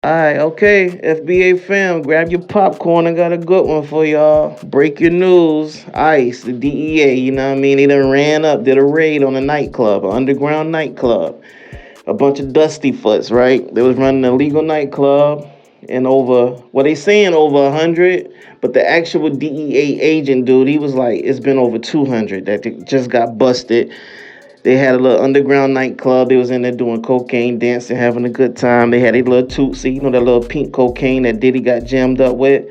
Alright, okay. FBA fam, grab your popcorn. I got a good one for y'all. Break your news. ICE, the DEA, you know what I mean? They done ran up, did a raid on a nightclub, an underground nightclub. A bunch of dusty foots, right? They was running an illegal nightclub and over, well, they saying over 100, but the actual DEA agent dude, he was like, it's been over 200 that just got busted. They had a little underground nightclub. They was in there doing cocaine, dancing, having a good time. They had a little Tootsie, you know, that little pink cocaine that Diddy got jammed up with.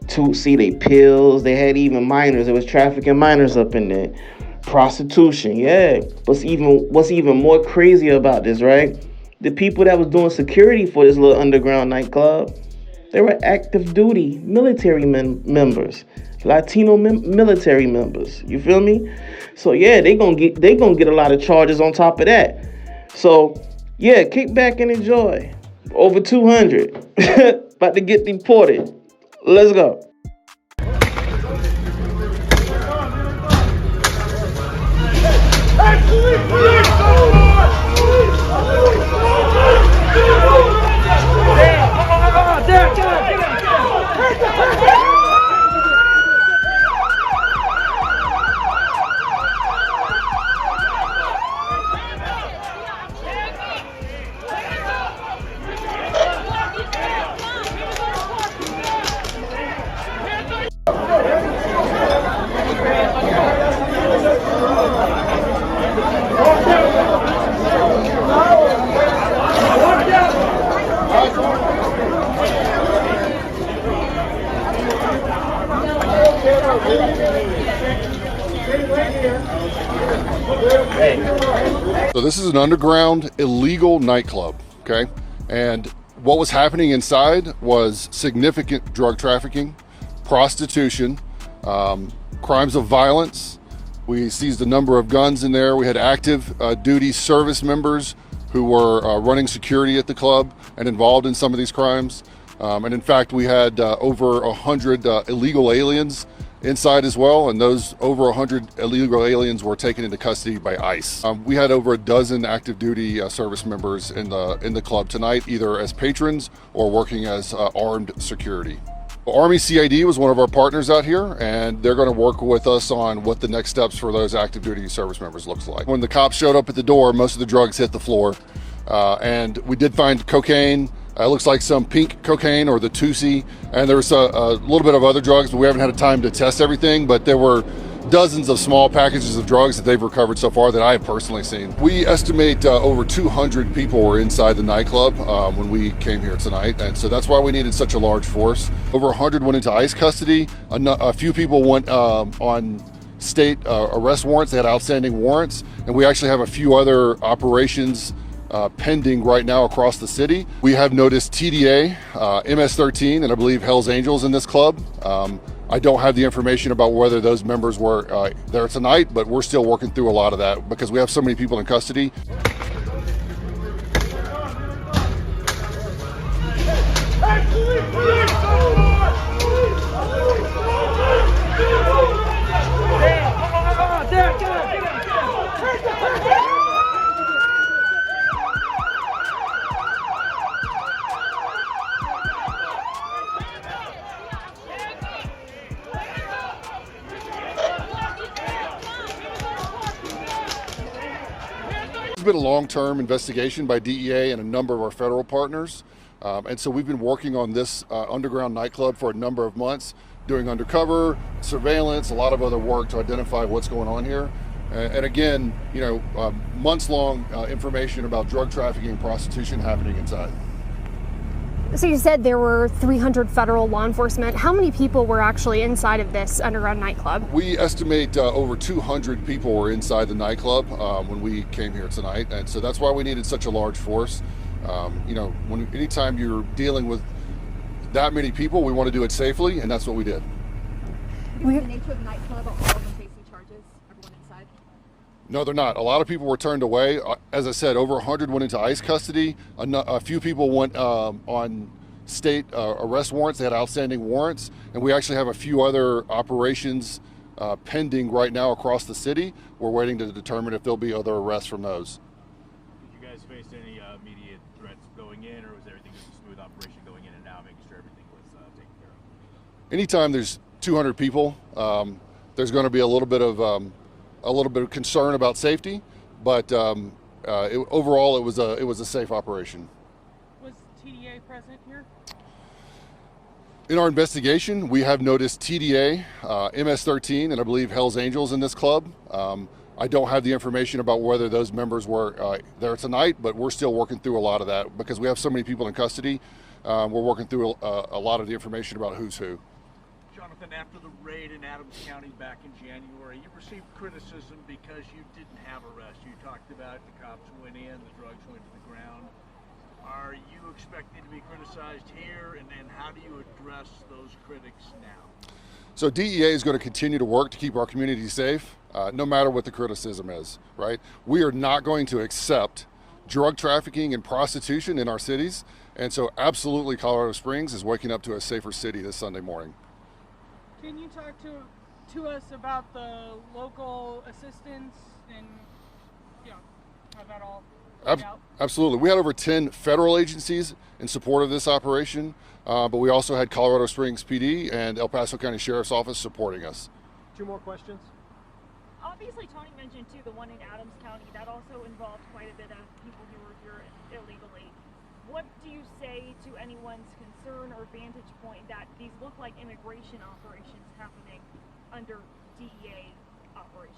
Tootsie, they pills. They had even minors. It was trafficking minors up in there. Prostitution, yeah. What's even more crazy about this, right? The people that was doing security for this little underground nightclub, they were active duty military members, Latino military members. You feel me? So yeah, they gonna get a lot of charges on top of that. So yeah, kick back and enjoy. Over 200, about to get deported. Let's go. So this is an underground illegal nightclub, okay? And what was happening inside was significant drug trafficking, prostitution, crimes of violence. We seized a number of guns in there. We had active duty service members who were running security at the club and involved in some of these crimes. And in fact, we had over 100 illegal aliens inside as well, and those over 100 illegal aliens were taken into custody by ICE. We had over a dozen active duty service members in the club tonight, either as patrons or working as armed security. Army CID was one of our partners out here, and they're going to work with us on what the next steps for those active duty service members looks like. When the cops showed up at the door, most of the drugs hit the floor, and we did find cocaine. It looks like some pink cocaine or the Tootsie, and there was a little bit of other drugs, but we haven't had time to test everything, but there were dozens of small packages of drugs that they've recovered so far that I have personally seen. We estimate over 200 people were inside the nightclub when we came here tonight, and so that's why we needed such a large force. Over 100 went into ICE custody. A few people went on state arrest warrants. They had outstanding warrants, and we actually have a few other operations pending right now across the city. We have noticed TDA, MS-13, and I believe Hell's Angels in this club. I don't have the information about whether those members were there tonight, but we're still working through a lot of that because we have so many people in custody. It's been a long-term investigation by DEA and a number of our federal partners. And so we've been working on this underground nightclub for a number of months, doing undercover, surveillance, a lot of other work to identify what's going on here. And again, months-long information about drug trafficking and prostitution happening inside. So you said there were 300 federal law enforcement. How many people were actually inside of this underground nightclub? We estimate over 200 people were inside the nightclub when we came here tonight, and so that's why we needed such a large force. Anytime you're dealing with that many people, we want to do it safely, and that's what we did. The nature of the nightclub, are all of them facing charges? Everyone inside? No, they're not. A lot of people were turned away. As I said, over 100 went into ICE custody. A few people went on state arrest warrants. They had outstanding warrants. And we actually have a few other operations pending right now across the city. We're waiting to determine if there'll be other arrests from those. Did you guys face any immediate threats going in, or was everything just a smooth operation going in and out, making sure everything was taken care of? Anytime there's 200 people, there's going to be a little bit of concern about safety, but overall it was a safe operation. Was TDA present here? In our investigation, we have noticed TDA, MS-13, and I believe Hell's Angels in this club. I don't have the information about whether those members were there tonight, but we're still working through a lot of that because we have so many people in custody. We're working through a lot of the information about who's who. Jonathan, after the raid in Adams County back in January, you received criticism because you didn't have arrests. You talked about the cops went in, the drugs went to the ground. Are you expecting to be criticized here, and then how do you address those critics now? So DEA is going to continue to work to keep our community safe, no matter what the criticism is, right? We are not going to accept drug trafficking and prostitution in our cities, and so absolutely Colorado Springs is waking up to a safer city this Sunday morning. Can you talk to us about the local assistance and how that all played out? Absolutely. We had over 10 federal agencies in support of this operation, but we also had Colorado Springs PD and El Paso County Sheriff's Office supporting us. Two more questions. Obviously, Tony mentioned too the one in Adams County that also involved quite a bit of people who were here illegally. What do you say to anyone's concern or vantage point that these look like immigration operations happening under DEA operations?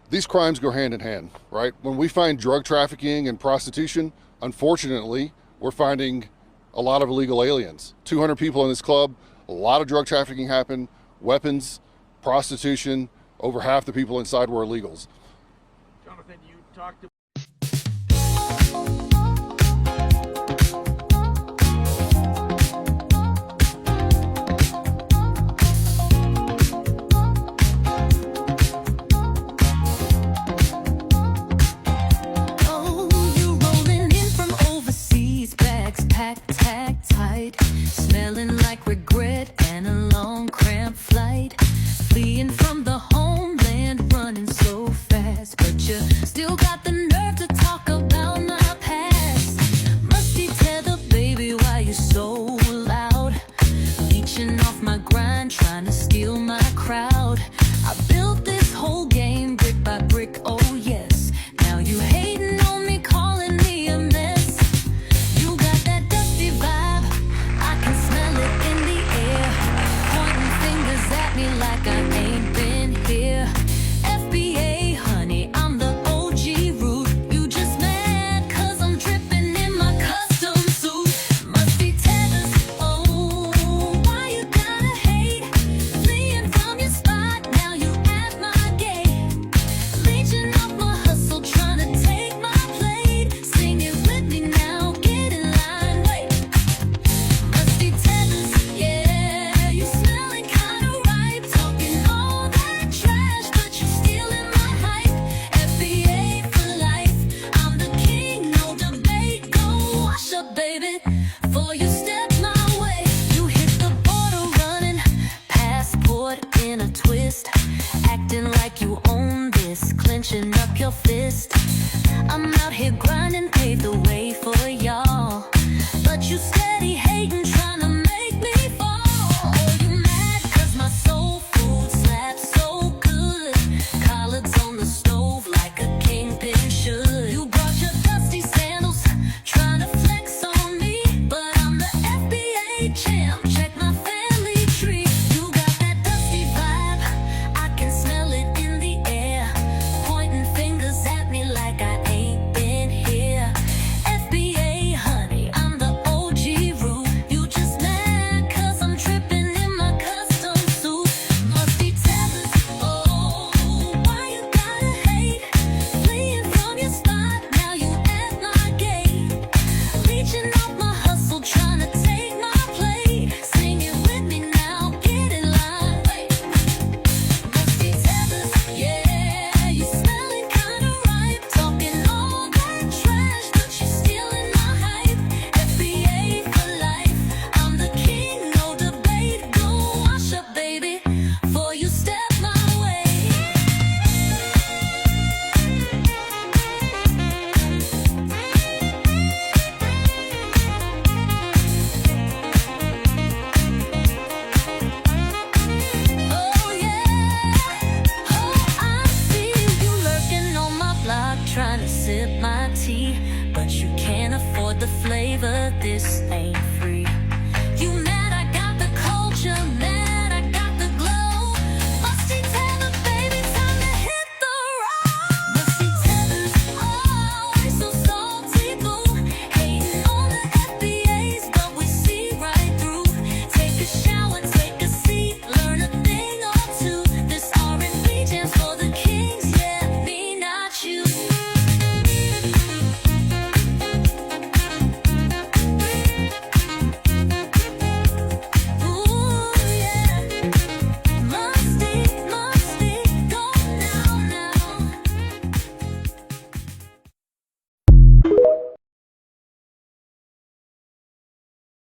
These crimes go hand in hand, right? When we find drug trafficking and prostitution, unfortunately, we're finding a lot of illegal aliens. 200 people in this club, a lot of drug trafficking happened, weapons, prostitution, over half the people inside were illegals. Jonathan, you talked about smelling like regret and a long cramped flight, fleeing from the homeland, running so fast, but you still got the nerve to talk about my past. Musty tether, baby, why you so loud? Leeching off my grind, trying to steal my crowd. I built this whole game brick by brick, oh yes. Now you hating on me, calling me a mess. You got that dusty vibe, I can smell it in the air. Pointing fingers at me like I ain't been here. FBA, honey, I'm the OG root. You just mad cause I'm dripping in my custom suit. Musty tethers, oh, why you gotta hate? Fleeing from your spot, now you at my gate. Leeching off my hustle, trying to take my plate. Sing it with me now, get in line, wait. Musty tethers, yeah, you smelling kinda ripe. Talking all that trash, but you stealing my hype. FBA for life, I'm the king, no debate. Go wash up, baby, before you step my way. You hit the border running, passport in a twist. Acting like you own this, clenching up your fist. I'm out here grinding, pave the way for y'all, but you steady hating, trying to make me fall. Oh, you mad cause my soul food slaps so good. Collards on the stove like a kingpin should. You brought your dusty sandals, trying to flex on me, but I'm the FBA champ, check my family tree. You got that dusty vibe, I can smell it in the air. Pointing fingers at me like I ain't been here. FBA, honey, I'm the OG root. You just mad cause I'm dripping in my custom suit. Musty tethers, oh, why you gotta hate? Fleeing from your spot, now you at my gate. Leeching off my hustle, trying to take my plate. this